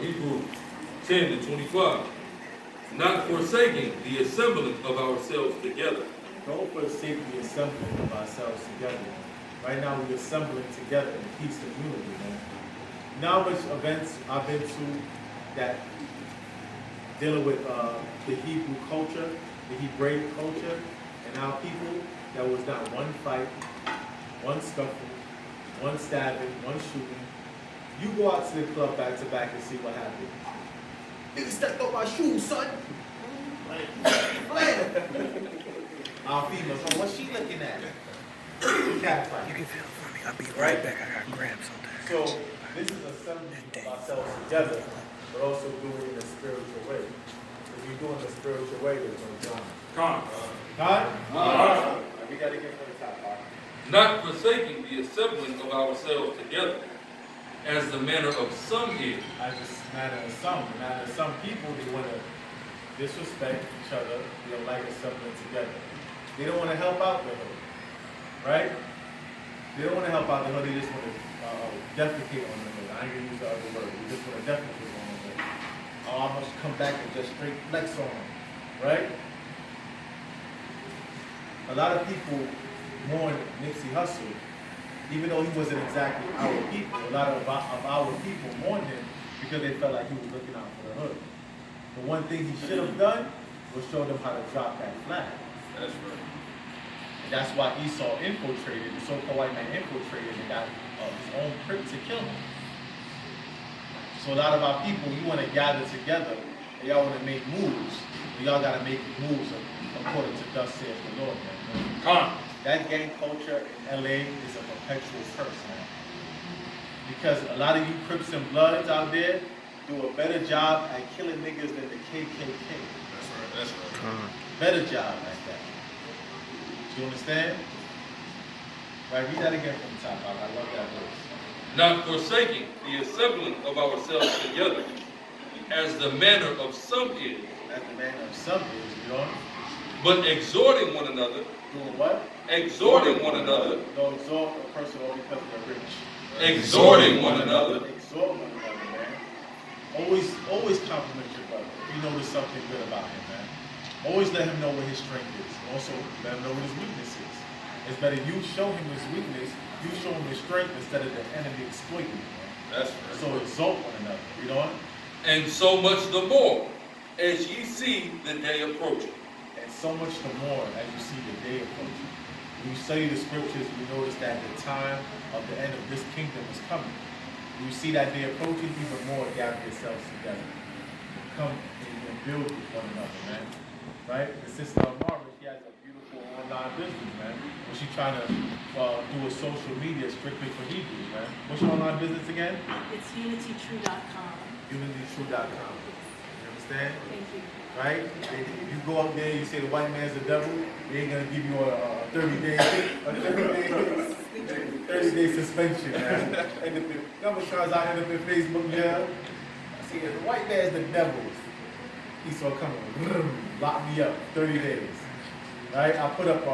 Hebrew 10 and 25. Not forsaking the assembling of ourselves together. Don't forsake the assembling of ourselves together. Right now we're assembling together in peace and unity, man. Now which events I've been to that dealing with the Hebrew culture, the Hebraic culture, and our people, there was not one fight, one scuffle, one stabbing, one shooting. You go out to the club back to back and see what happened. Nigga stepped on my shoes, son. Our females, oh, what's she looking at? Cat fight. You can feel it for me. I'll be right back. I got cramps sometimes. So this is assembling ourselves together, but also doing it in a spiritual way. If you do it in a spiritual way, there's no drama. We gotta get from the top part. Not forsaking the assembling of ourselves together, as the manner of some is. As a matter of some. The matter of some people, they want to disrespect each other. They don't like assembling together. They don't want to help out the hood, right? They don't want to help out the hood. They just want to defecate on the hood. I ain't gonna use the other word. They just want to defecate on the hood. Oh, I must come back and just straight flex on them, right? A lot of people mourn Nipsey Hussle, even though he wasn't exactly our people. A lot of our people mourned him because they felt like he was looking out for the hood. The one thing he should have done was show them how to drop that flag. That's right. And that's why Esau infiltrated, the so-called white man infiltrated and got his own crip to kill him. So a lot of our people, you want to gather together and y'all want to make moves, but y'all got to make moves according to thus saith the Lord, man. That gang culture in LA is a perpetual curse, man. Because a lot of you Crips and Bloods out there do a better job at killing niggas than the KKK. That's right. Better job at that. You understand? Right, read that again from the top. I love that verse. Not forsaking the assembling of ourselves together, as the manner of some is. As the manner of some is, you know? But exhorting one another. Doing what? Exhorting one another. Don't exhort a person only because they're rich. Exhorting one another. Exhort one another, man. Always compliment your brother. If you notice something good about him, man. Always let him know what his strength is. Also, let him know what his weakness is. It's better you show him his weakness, you show him his strength instead of the enemy exploiting him. That's right. So exalt one another, you know? And so much the more, as ye see the day approaching. And so much the more as you see the day approaching. When you study the scriptures, you notice that the time of the end of this kingdom is coming. When you see that day approaching, even more gather yourselves together. Come and build with one another, man. Right? The sister Margaret, she has a beautiful online business, man. When she's trying to do a social media strictly for Hebrews, man. What's your online business again? It's unitytrue.com. Unitytrue.com. You understand? Thank you. Right? If you go up there and you say the white man's the devil, they ain't gonna give you a 30-day suspension, man. And the number tries I end up in Facebook jail. I say the white man's the devil. He saw coming, lock me up, 30 days. Right? I put up the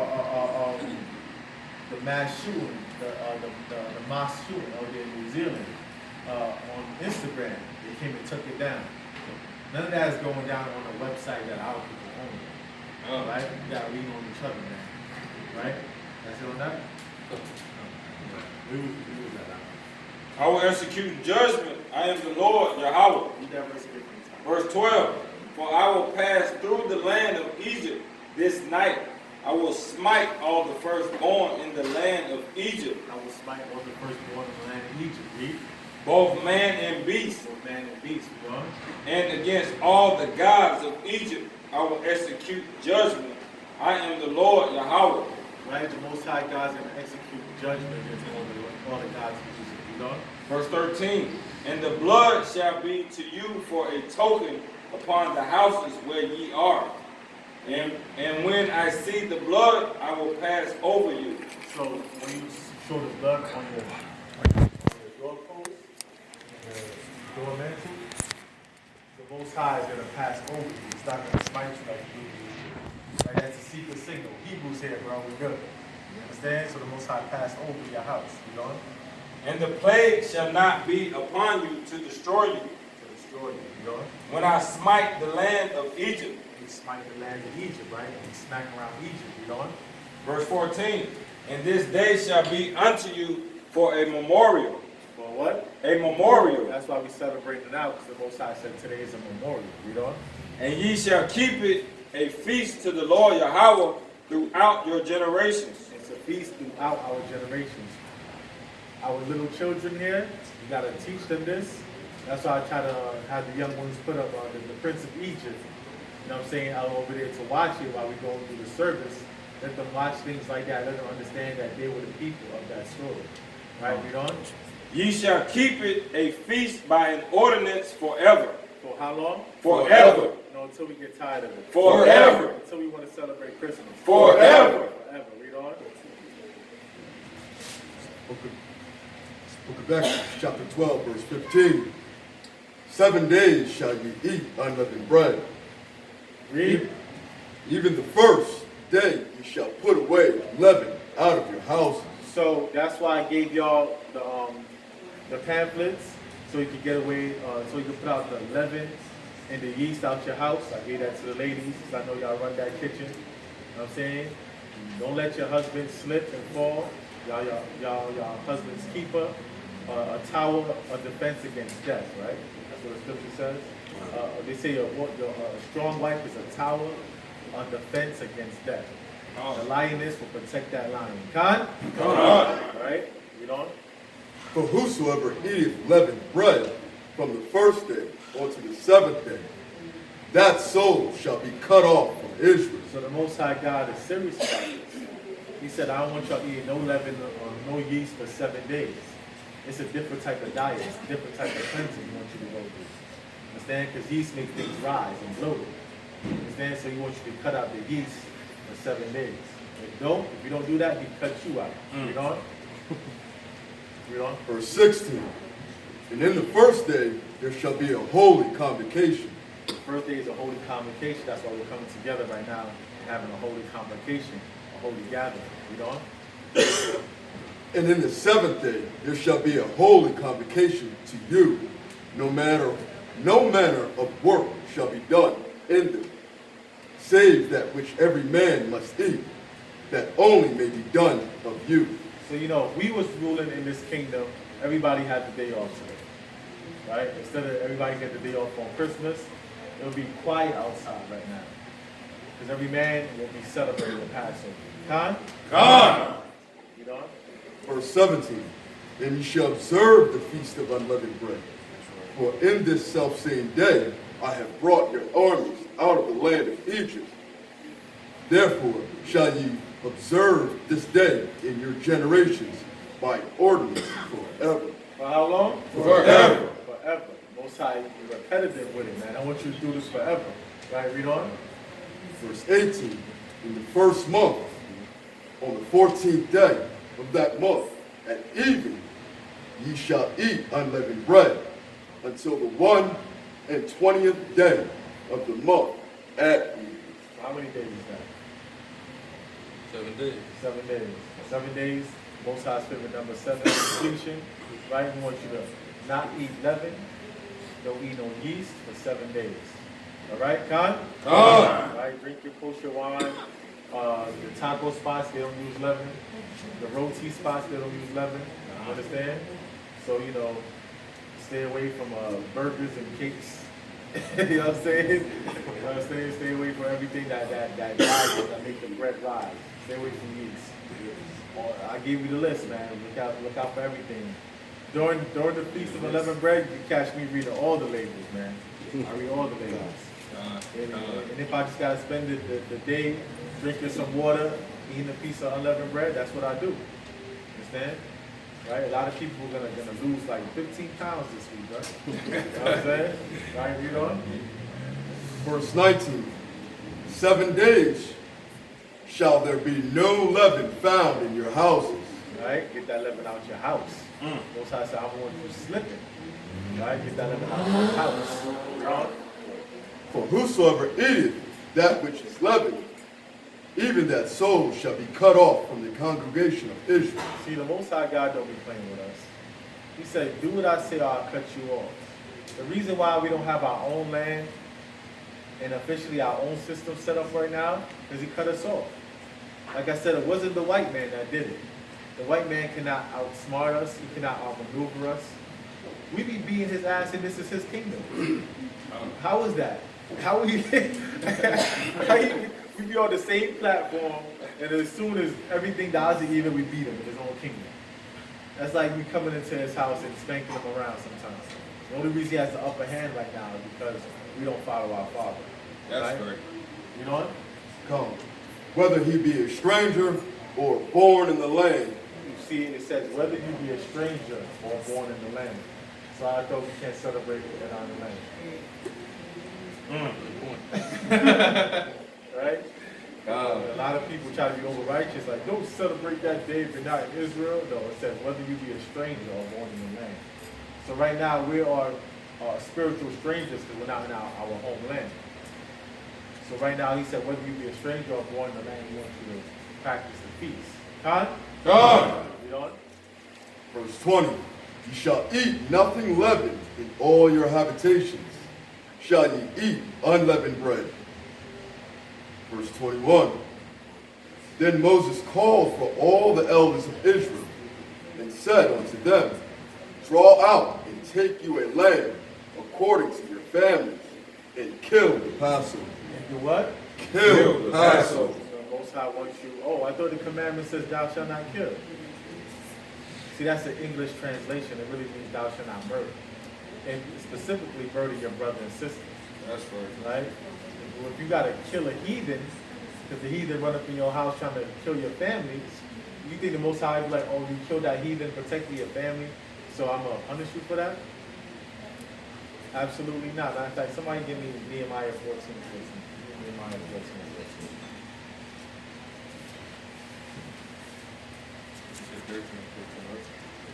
mass shooting, the mosque shooting over there in New Zealand on Instagram. They came and took it down. None of that is going down on a website that our people own. Right? We gotta lean on each other, man. Right? That's it on that? We was that out. I will execute judgment. I am the Lord, Yahweh. Read that verse again. Verse 12. For I will pass through the land of Egypt this night. I will smite all the firstborn in the land of Egypt. I will smite all the firstborn in the land of Egypt. Read. Both man and beast. Both man and beast, you know? And against all the gods of Egypt I will execute judgment. I am the Lord, Yahweh. Right? The Most High God's going to execute judgment against all the gods of Egypt, you know? Verse 13. And the blood shall be to you for a token upon the houses where ye are. And when I see the blood, I will pass over you. So when you show the blood on your doorpost, the door mantle, the Most High is going to pass over you. It's not going to smite you like you do. Right? That's a secret signal. Hebrews here, bro. We're good. You understand? So the Most High passed over your house. You know? And the plague shall not be upon you to destroy you. destroy you. You know? When I smite the land of Egypt. He smite the land of Egypt, right? And he smack around Egypt. You know? Verse 14. And this day shall be unto you for a memorial. For what? A memorial. That's why we celebrate it now, because the Most High said today is a memorial. You know? And ye shall keep it a feast to the Lord Yahweh throughout your generations. It's a feast throughout our generations. Our little children here, you got to teach them this. That's why I try to have the young ones put up the Prince of Egypt. You know what I'm saying? Out over there to watch it while we go through the service. Let them watch things like that. Let them understand that they were the people of that story. Right? Read on. Ye shall keep it a feast by an ordinance forever. For how long? Forever. No, until we get tired of it. Forever. Until we want to celebrate Christmas. Forever. Forever. Read on. Book of Exodus, chapter 12, verse 15. 7 days shall ye eat unleavened bread. Read. Even the first day ye shall put away leaven out of your houses. So that's why I gave y'all the pamphlets, so you could get away, so you could put out the leaven and the yeast out your house. I gave that to the ladies, because I know y'all run that kitchen. You know what I'm saying? Don't let your husband slip and fall. Y'all husband's keeper, a tower of defense against death, right? That's what the scripture says. They say a strong wife is a tower of defense against death. The lioness will protect that lion. Con? Right? Read on. For whosoever eateth leavened bread from the first day unto the seventh day, that soul shall be cut off from Israel. So the Most High God is serious about this. He said, I don't want y'all eating no leaven or no yeast for 7 days. It's a different type of diet. It's a different type of cleansing he wants you to go through. Understand? Because yeast makes things rise and bloat. Understand? So he wants you to cut out the yeast for 7 days. If you don't do that, he cuts you out. Read on. Read on. Verse 16. And in the first day there shall be a holy convocation. The first day is a holy convocation. That's why we're coming together right now and having a holy convocation, a holy gathering. Read on. And in the seventh day there shall be a holy convocation to you. No manner of work shall be done in them, save that which every man must eat, that only may be done of you. So, if we was ruling in this kingdom, everybody had the day off today, right? Instead of everybody get the day off on Christmas, it would be quiet outside right now. Because every man will be celebrating the Passover. Con? You know? Verse 17. And ye shall observe the feast of unleavened bread. For in this selfsame day I have brought your armies out of the land of Egypt. Therefore shall ye observe this day in your generations by ordinance forever. For how long? Forever. Forever. Most High, be repetitive with it, man. I want you to do this forever. Right? Read on. Verse 18. In the first month, on the 14th day of that month, at even, ye shall eat unleavened bread until the 21st day of the month at even. How many days is that? 7 days. 7 days. 7 days, Most High's favorite number 7, completion, right? We want you to not eat leaven, don't eat no yeast for 7 days. All right, Con? Con. Right, drink your kosher wine. The taco spots, they don't use leaven. The roti spots, they don't use leaven. You understand? So, stay away from burgers and cakes. You know what I'm saying? You know what I'm saying? Stay away from everything that rises, that make the bread rise. Stay away from yeast. I gave you the list, man. Look out for everything. During the Feast of Unleavened Bread, you catch me reading all the labels, man. I read all the labels. And if I just gotta spend the day drinking some water, eating a piece of unleavened bread, that's what I do. Understand? Right? A lot of people are gonna lose like 15 pounds this week, right? You know what I'm saying? Right, read on. Verse 19. 7 days shall there be no leaven found in your houses. Right? Get that leaven out your house. Most High said, I don't want you slipping. Right? Get that leaven out your house. Read on. For whosoever eateth that which is leavened, even that soul shall be cut off from the congregation of Israel. See, the Most High God don't be playing with us. He said, do what I say or I'll cut you off. The reason why we don't have our own land and officially our own system set up right now is he cut us off. Like I said, it wasn't the white man that did it. The white man cannot outsmart us. He cannot outmaneuver us. We be beating his ass and this is his kingdom. How is that? How we we be on the same platform and as soon as everything dies even, we beat him in his own kingdom. That's like we coming into his house and spanking him around sometimes. The only reason he has the upper hand right now is because we don't follow our Father. That's right. You know what? Come, whether he be a stranger or born in the land. You see, it says whether you be a stranger or born in the land. So I thought we can't celebrate it on the land. Right? A lot of people try to be over righteous, like don't celebrate that day if you're not in Israel. No, it says whether you be a stranger or born in the land. So right now we are spiritual strangers because we're not in our homeland. So right now he said whether you be a stranger or born in the land, he wants you to practice the feast. Huh? God. You know? Verse 20. You shall eat nothing leavened in all your habitations. Shall ye eat unleavened bread. Verse 21. Then Moses called for all the elders of Israel and said unto them, draw out and take you a lamb according to your families, and kill the Passover. And do what? Kill the Passover. So Most High wants you. Oh, I thought the commandment says thou shalt not kill. See, that's the English translation. It really means thou shalt not murder. And specifically murder your brother and sister. That's right. Right? If you got to kill a heathen, because the heathen run up in your house trying to kill your family, you think the Most High is like, oh, you killed that heathen, protecting your family, so I'm going to punish you for that? Absolutely not. Matter of fact, somebody give me Nehemiah 14:14. Nehemiah 14:14.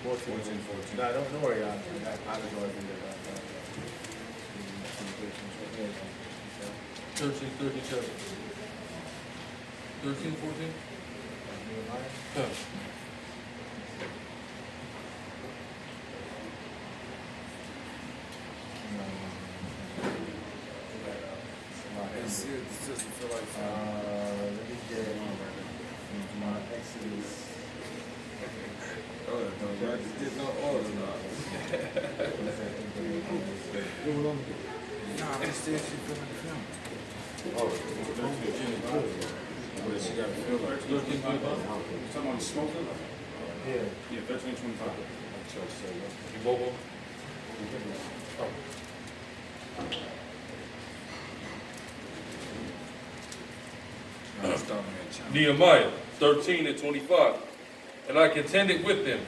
14. No, don't worry. I just always do that. 13, 37. 13, 14? Huh. Let me get my Exodus. Yeah, 13:25. You mobile? Nehemiah 13:25. And I contended with them,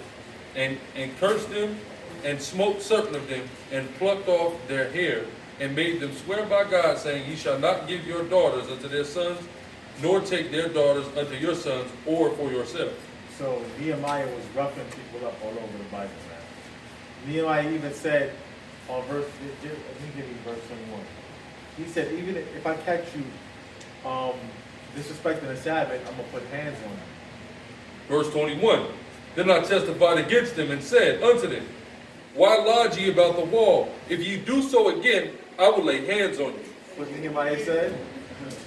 and cursed them, and smote certain of them, and plucked off their hair, and made them swear by God, saying, Ye shall not give your daughters unto their sons, nor take their daughters unto your sons, or for yourself. So Nehemiah was roughing people up all over the Bible, man. Nehemiah even said on verse, let me give you verse 21. He said, even if I catch you disrespecting the Sabbath, I'm going to put hands on you. Verse 21. Then I testified against them, and said unto them, Why lodge ye about the wall? If ye do so again, I will lay hands on you. What Nehemiah said?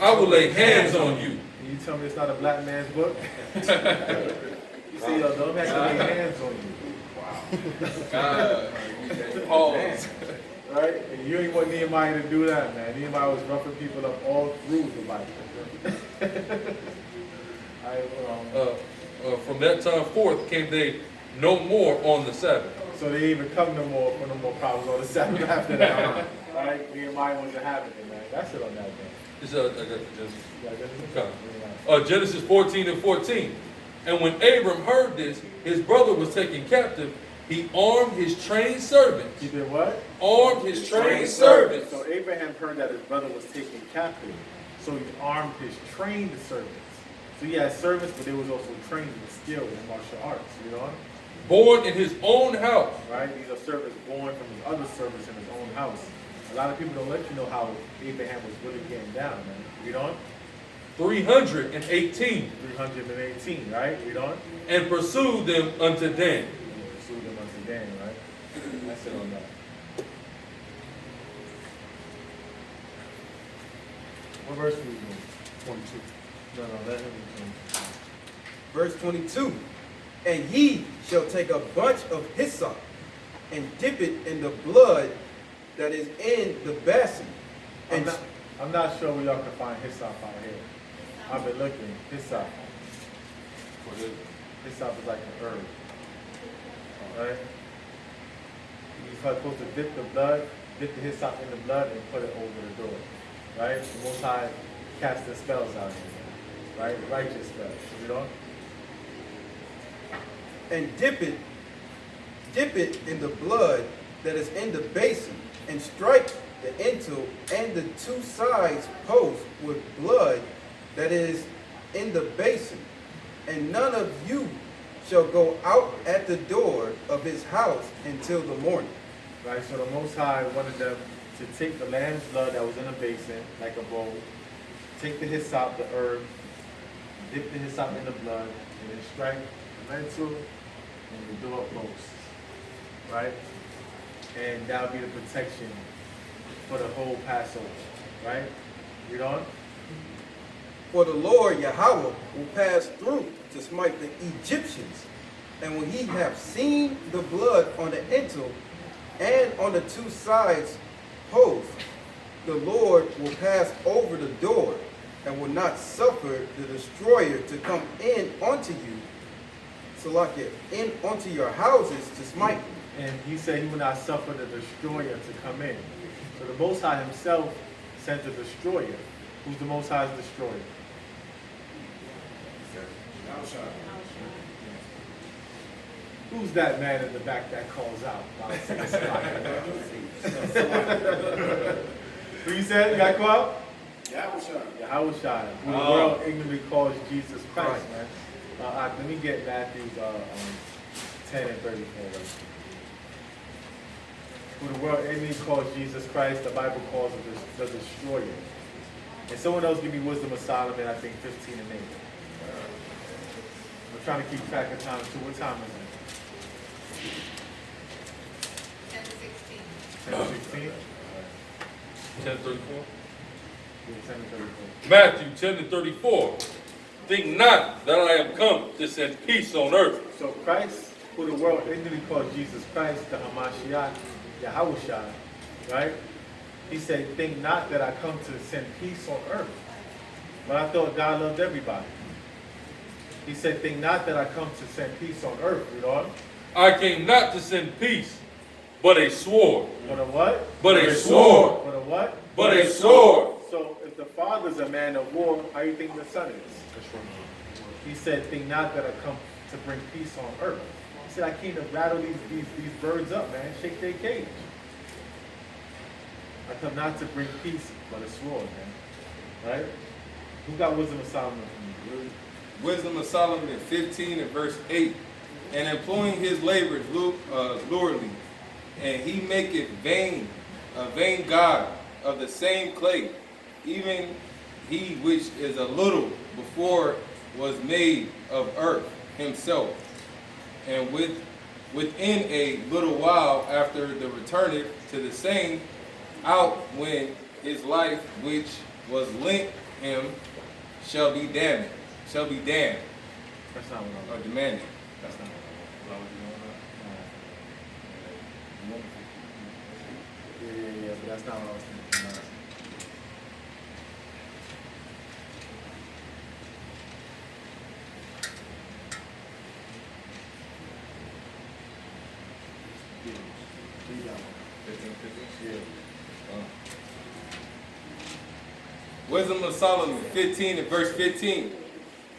I will lay hands on you. Can you tell me it's not a black man's book? You say, yo, don't have to lay hands on you. Pause. Right? And you ain't want Nehemiah to do that, man. Nehemiah was roughing people up all through the Bible. From that time forth came they no more on the Sabbath. So they even come no more for no more problems on the Sabbath after that. Right? Nehemiah wasn't having it, man. That's it on that, man. This, I got the Genesis. Genesis 14:14. And when Abram heard this, his brother was taken captive. He armed his trained servants. He did what? Armed his trained servants. So Abraham heard that his brother was taken captive. So he armed his trained servants. So he had servants, but they was also trained in skill in martial arts, you know? Born in his own house. Right? These are servants born from his other servants in his own house. A lot of people don't let you know how Abraham was really getting down, man. Read on. 318. 318, right? Read on. And pursued them unto Dan. Pursued them unto Dan, right? That's it on that. What verse are we doing? 22. No, let him read. Verse 22. And he shall take a bunch of hyssop and dip it in the blood that is in the basin. And I'm not sure where y'all can find hyssop out here. I've been looking. Hyssop. Hyssop is like an herb. Alright? You're supposed to dip the blood, dip the hyssop in the blood and put it over the door. Right? The Most High casting spells out here. Right? Righteous spells. You know? and dip it in the blood that is in the basin, and strike the lintel and the two sides posts with blood that is in the basin. And none of you shall go out at the door of his house until the morning. Right, so the Most High wanted them to take the lamb's blood that was in a basin, like a bowl, take the hyssop, the herb, dip the hyssop in the blood, and then strike the lintel and the doorposts, right? And that would be the protection for the whole Passover, right? Read on. For the Lord Yahweh will pass through to smite the Egyptians, and when he have seen the blood on the lintel and on the two sides posts, the Lord will pass over the door and will not suffer the destroyer to come in unto you, Salakia, in unto your houses to smite you. And he said he will not suffer the destroyer to come in. So the Most High himself sent the destroyer. Who's the Most High's destroyer? Who's that man in the back that calls out? Who you said? You got called? YHWH. Who the world ignorantly calls Jesus Christ, man. Let me get Matthew's 10 and 34. Who the world ignorantly calls Jesus Christ, the Bible calls him the destroyer. And someone else give me Wisdom of Solomon, I think 15 and 8. I'm trying to keep track of time too. What time is it? 10 to 16. 10 to 16? 10:34. Yeah, 10 to 34. Matthew 10:34. Think not that I am come to send peace on earth. So Christ, who the world ignorantly calls Jesus Christ, the Hamasiyach YHWHshi, right? He said, think not that I come to send peace on earth. But I thought God loved everybody. He said, think not that I come to send peace on earth, you know? I came not to send peace, but a sword. But a what? But a sword. But a what? But a sword. So if the Father's a man of war, how do you think the Son is? He said, think not that I come to bring peace on earth. He said, I came to rattle these birds up, man. Shake their cage. I come not to bring peace, but a sword, man. Right? Who got Wisdom of Solomon from you? Wisdom of Solomon 15 and verse 8. And employing his labors lurely, and he maketh vain, a vain God of the same clay, even he which is a little before was made of earth himself, and within a little while after the returneth to the same out when his life which was lent him shall be damned. That's not what I Or was. demanded. That's not what I was doing. Yeah, but that's not what I was thinking about. Read that one. 15. Yeah. Wisdom of Solomon 15 and verse 15.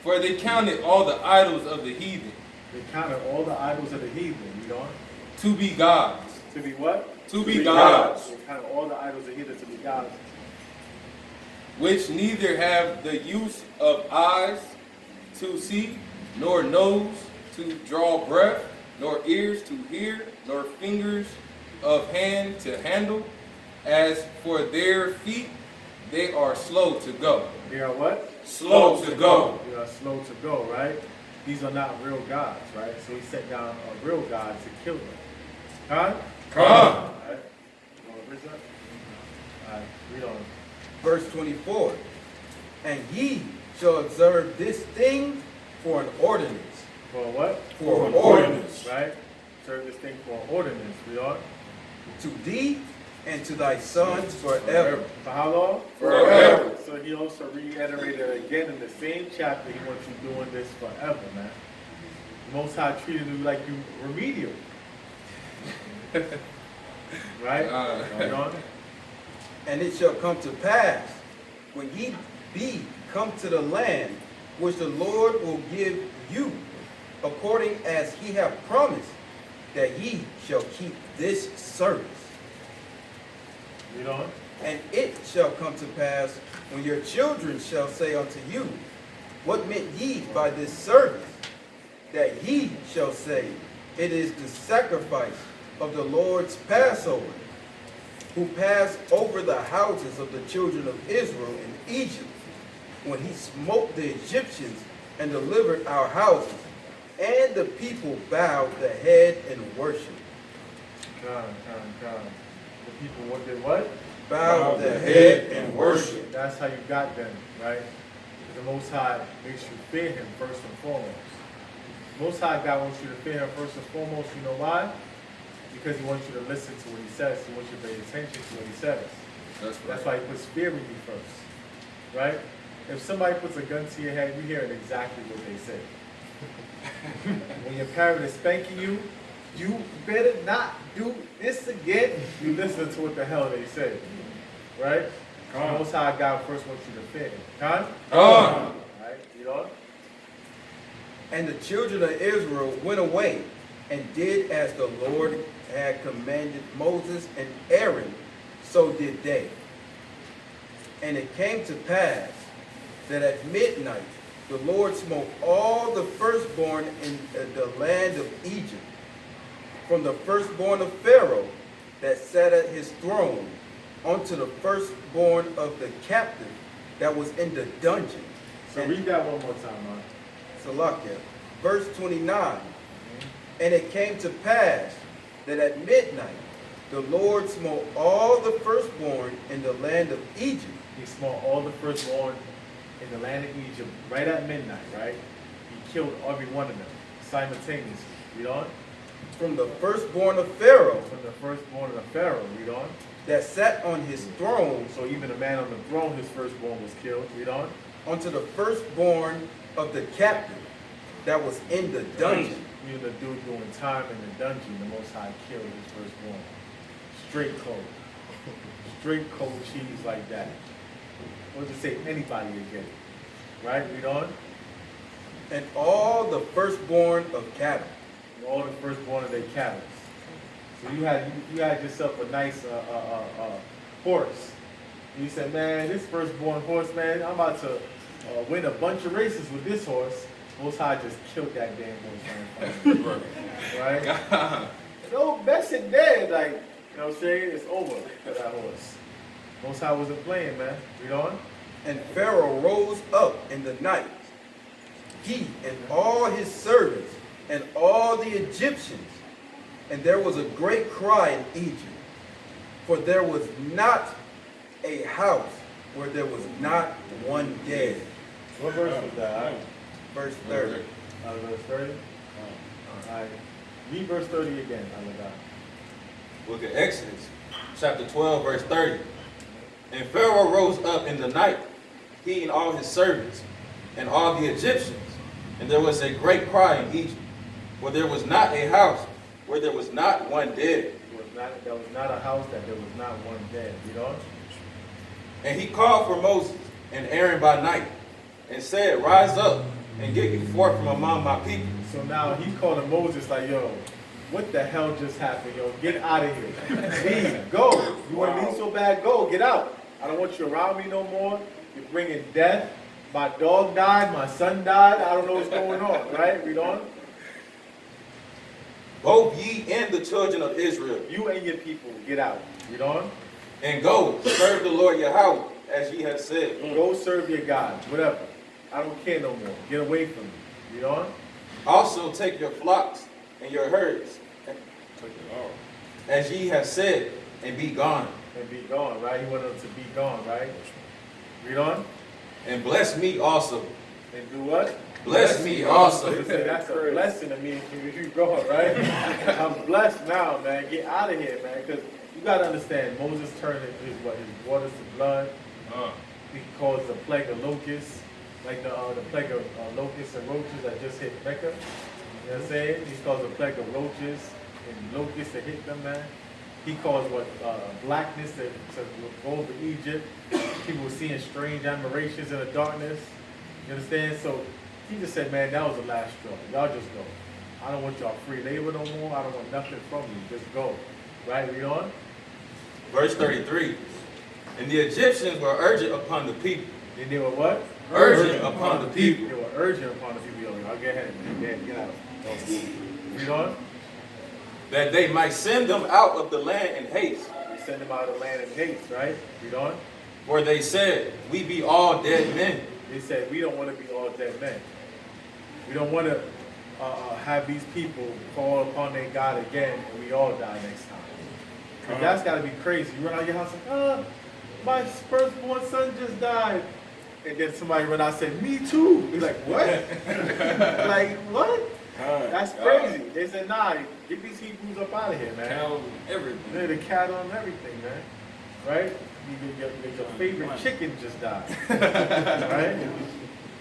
For they counted all the idols of the heathen They counted all the idols of the heathen, you know? to be gods. To be what? To be gods. They counted all the idols of the heathen to be gods. Which neither have the use of eyes to see, nor nose to draw breath, nor ears to hear, nor fingers of hand to handle. As for their feet, they are slow to go. They are what? Slow to go. They are slow to go, right? These are not real gods, right? So he set down a real God to kill them. Huh? Come. Alright. Alright, read on. Verse 24. And ye shall observe this thing for an ordinance. For what? For an ordinance. Right? Serve this thing for an ordinance. We are. To thee and to thy sons forever. For how long? Forever. So he also reiterated again in the same chapter, he wants you doing this forever, man. The Most High treated you like you remedial. Right? You know? And it shall come to pass, when ye be come to the land which the Lord will give you, according as he hath promised, that ye shall keep this service. You know? And it shall come to pass, when your children shall say unto you, what meant ye by this service? That ye shall say, it is the sacrifice of the Lord's Passover, who passed over the houses of the children of Israel in Egypt, when he smote the Egyptians and delivered our houses. And the people bowed the head and worshiped. God. The people what did what? Bowed the head and worshiped. That's how you got them, right? The Most High makes you fear him first and foremost. Most High God wants you to fear him first and foremost. You know why? Because he wants you to listen to what he says. He wants you to pay attention to what he says. That's why he puts fear in you first, right? If somebody puts a gun to your head, you hear exactly what they say. When your parent is spanking you, you better not do this again. You listen to what the hell they say, right? The Most High God first wants you to fear him. Right? You know? And the children of Israel went away and did as the Lord had commanded Moses and Aaron, so did they. And it came to pass that at midnight the Lord smote all the firstborn in the land of Egypt, from the firstborn of Pharaoh that sat at his throne, unto the firstborn of the captive that was in the dungeon. So read that one more time, man. Salakia. Verse 29. And it came to pass that at midnight the Lord smote all the firstborn in the land of Egypt. He smote all the firstborn in the land of Egypt right at midnight, right? He killed every one of them simultaneously. Read on. From the firstborn of Pharaoh, From the firstborn of Pharaoh, read on. that sat on his throne, So even a man on the throne, his firstborn was killed. Read on. unto the firstborn of the captive that was in the dungeon. You know, the dude doing time in the dungeon, the Most High killed his firstborn. Straight cold. Straight cold cheese like that. Or just say anybody would get it. Right? Read on. And all the firstborn of cattle. And all the firstborn of their cattle. So you had yourself a nice horse. And you said, man, this firstborn horse, man, I'm about to win a bunch of races with this horse. Most High just killed that damn horse. Right? No, that's it dead. Like, you know what I'm saying? It's over for that horse. Most High wasn't playing, man. Read on. And Pharaoh rose up in the night, he and all his servants and all the Egyptians, and there was a great cry in Egypt, for there was not a house where there was not one dead. What verse was that? Verse 30. Verse 30? All right. Read verse 30 again, Book of Exodus, chapter 12, verse 30. And Pharaoh rose up in the night, he and all his servants, and all the Egyptians, and there was a great cry in Egypt, for there was not a house where there was not one dead. There was not a house that there was not one dead. Read on. And he called for Moses and Aaron by night, and said, rise up and get you forth from among my people. So now he called Moses like, yo, what the hell just happened, yo? Get out of here. Leave. Go. You want to leave so bad? Go. Get out. I don't want you around me no more. You're bringing death. My dog died. My son died. I don't know what's going on, right? Read on. Both ye and the children of Israel, You and your people, get out. Read on. and go, serve the Lord Yahweh, as ye have said. Go serve your God. Whatever. I don't care no more. Get away from me. Read on. Also take your flocks and your herds, as ye have said, and be gone. And be gone, right? He wanted them to be gone, right? Read on. and bless me also. And do what? Bless me also. They say that's a blessing to me if you go, right? I'm blessed now, man. Get out of here, man. Because you got to understand, Moses turned his waters to blood. He caused the plague of locusts, like the plague of locusts and roaches that just hit Mecca. You know what I'm saying? He caused the plague of roaches and locusts to hit them, man. He caused blackness to go over Egypt. People were seeing strange admirations in the darkness. You understand? So he just said, man, that was the last straw. Y'all just go. I don't want y'all free labor no more. I don't want nothing from you. Just go. Right? Read on. Verse 33. And the Egyptians were urgent upon the people. And they were what? Urgent upon the people. They were urgent upon the people. I'll get ahead, man. Get out. Read on. That they might send them out of the land in haste. They send them out of the land in haste, right? Read on. For they said, we be all dead men. They said, we don't want to be all dead men. We don't want to have these people call upon their God again and we all die next time. Because that's got to be crazy. You run out of your house like, my firstborn son just died. And then somebody run out and say, me too. You're like, what? Like, what? That's crazy. They said, nah, get these Hebrews up out of here, man. Cattle, everything. They're the cattle and everything, man. Right? Your favorite chicken just died. Right?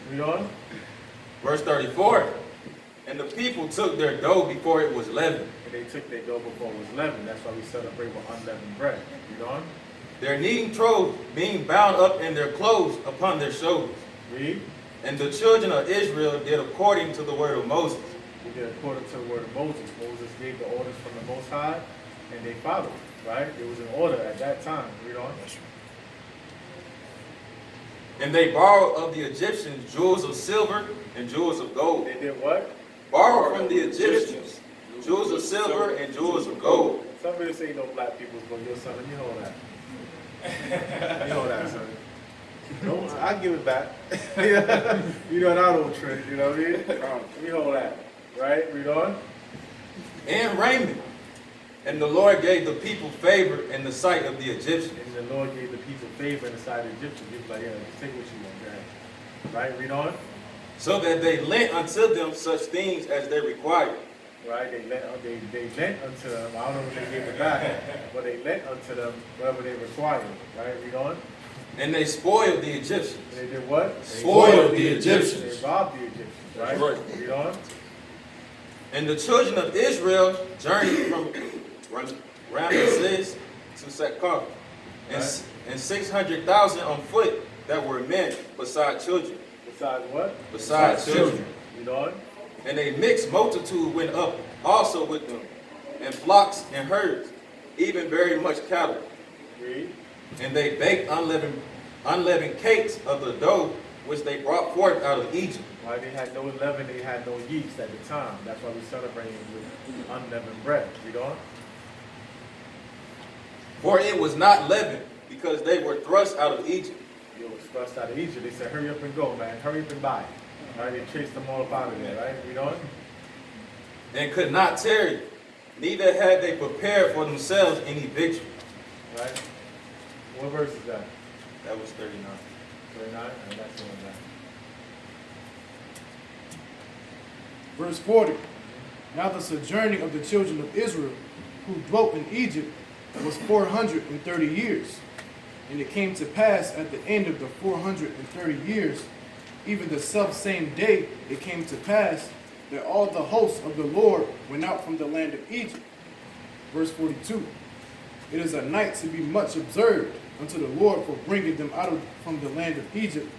Read on. Verse 34. And the people took their dough before it was leavened. And they took their dough before it was leavened. That's why we celebrate with unleavened bread. Read on. Their kneading trough being bound up in their clothes upon their shoulders. Read. And the children of Israel did according to the word of Moses. They did according to the word of Moses. Moses gave the orders from the Most High, and they followed. Right? It was an order at that time. Read on. And they borrowed of the Egyptians jewels of silver and jewels of gold. They did what? Borrowed from the Egyptians jewels of silver and jewels of gold. Some people say no black people's, but your son, let me hold that. You know that, son. No, I'll give it back. You know that old trick, you know what I mean? Let me hold that. Right? Read on. And raiment. And the Lord gave the people favor in the sight of the Egyptians. And the Lord gave the people favor in the sight of the Egyptians. He was like, yeah, just take what you want, guys. Right? Read on. So that they lent unto them such things as they required. Right? They lent unto them. I don't know if they gave it back, but they lent unto them whatever they required. Right? Read on. And they spoiled the Egyptians. They did what? Spoiled the Egyptians. They robbed the Egyptians. Right? Read on. And the children of Israel journeyed from Ramesses to Succoth, and 600,000 on foot that were men, beside children. Besides what? Besides children. Read on. And a mixed multitude went up also with them, and flocks and herds, even very much cattle. Read. And they baked unleavened cakes of the dough which they brought forth out of Egypt. Right? They had no leaven, they had no yeast at the time. That's why we celebrate with unleavened bread. Read on. For it was not leavened, because they were thrust out of Egypt. It was thrust out of Egypt. They said, hurry up and go, man. Hurry up and buy. Right? They chased them all up out of there, right? Read on. And could not tarry, neither had they prepared for themselves any victory. Right? What verse is that? That was 39. 39? And that's the one that. Verse 40. Now the sojourning of the children of Israel who dwelt in Egypt was 430 years. And it came to pass at the end of the 430 years, even the selfsame day it came to pass, that all the hosts of the Lord went out from the land of Egypt. Verse 42. It is a night to be much observed unto the Lord for bringing them out from the land of Egypt.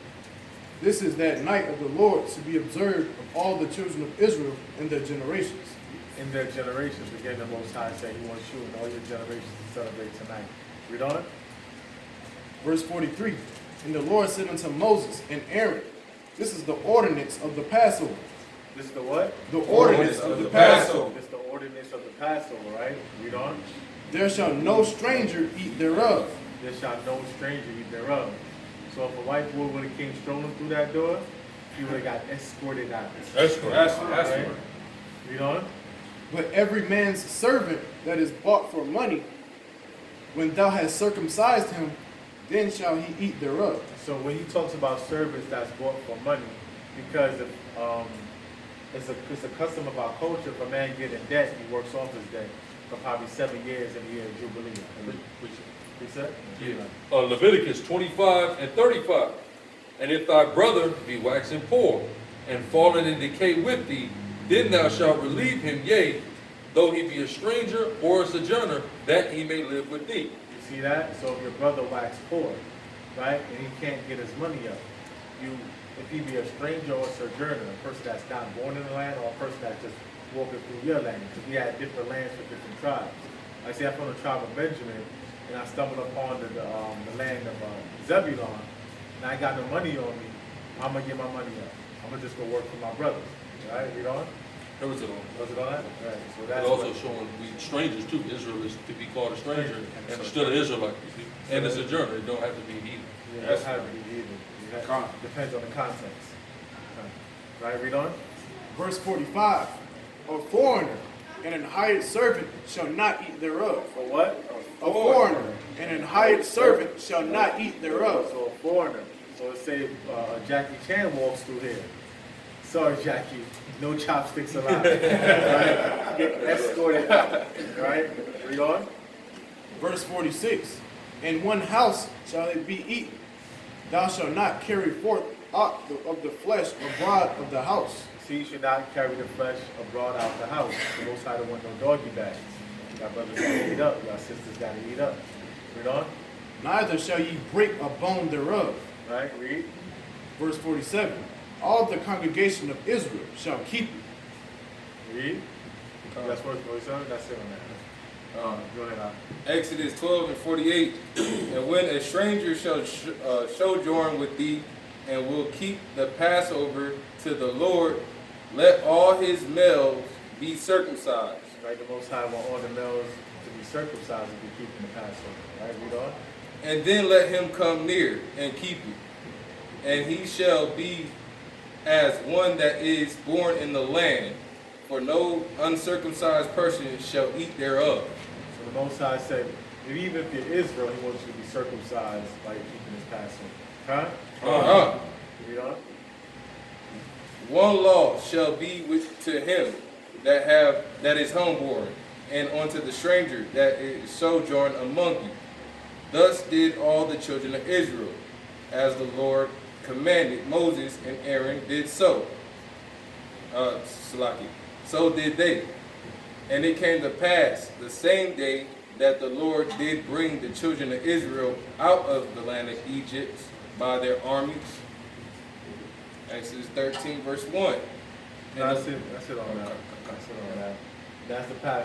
This is that night of the Lord to be observed of all the children of Israel in their generations. In their generations, again, the Most High said he wants you and all your generations to celebrate tonight. Read on. Verse 43. And the Lord said unto Moses and Aaron, this is the ordinance of the Passover. This is the what? The ordinance of the Passover. This is the ordinance of the Passover, right? Read on. There shall no stranger eat thereof. There shall no stranger eat thereof. So if a white boy would have came strolling through that door, he would have got escorted out. Escort. Read on. But every man's servant that is bought for money, when thou hast circumcised him, then shall he eat thereof. So when he talks about service that's bought for money, because if, it's a custom of our culture, if a man get in debt, he works off his debt for probably 7 years in the year of Jubilee. Which he said? Yeah. Leviticus 25 and 35. And if thy brother be waxing poor, and fallen in decay with thee, then thou shalt relieve him, yea, though he be a stranger or a sojourner, that he may live with thee. You see that? So if your brother wax poor, right, and he can't get his money up, if he be a stranger or a sojourner, a person that's not born in the land, or a person that's just walking through your land, because we had different lands for different tribes. Like say I'm from the tribe of Benjamin, and I stumbled upon the land of Zebulon, and I got no money on me, I'm gonna get my money up. I'm gonna just go work for my brothers. Right? Read on. There was it on. Was it on that? Right. So It's that's also what, showing we strangers too. Israel is to be called a stranger and still an Israelite. You see? And a sojourner. It don't have to be heathen. yeah, that's how it be either. Depends on the context. Right? Read on. Verse 45. A foreigner and an hired servant shall not eat thereof. For what? A foreigner and an hired servant shall not eat thereof. So a foreigner. So let's say Jackie Chan walks through here. Sorry, Jackie, no chopsticks allowed. Right? Get escorted out. Right? Read on. Verse 46. In one house shall it be eaten. Thou shalt not carry forth aught of the flesh abroad of the house. So you should not carry the flesh abroad out the house. The Most High don't want no doggy bags. Your brothers gotta eat up. Your sisters gotta eat up. Read on. Neither shall ye break a bone thereof. Right? Read. Verse 47. All the congregation of Israel shall keep it. Read. That's verse 47. That's it on that. Go ahead, Al. Exodus 12 and 48. And when a stranger shall sojourn with thee, and will keep the Passover to the Lord, let all his males be circumcised. Right? The Most High want all the males to be circumcised and be keeping the Passover. Right? Read on. And then let him come near and keep it. And he shall be as one that is born in the land, for no uncircumcised person shall eat thereof. So the Most High said, even if you're Israel, he wants you to be circumcised by keeping his Passover. Huh? Read on. One law shall be to him that is homeborn, and unto the stranger that is sojourn among you. Thus did all the children of Israel, as the Lord commanded Moses, and Aaron did so. So did they. And it came to pass the same day that the Lord did bring the children of Israel out of the land of Egypt by their armies. Exodus 13, verse 1. That's it on that. That's it on that. That's the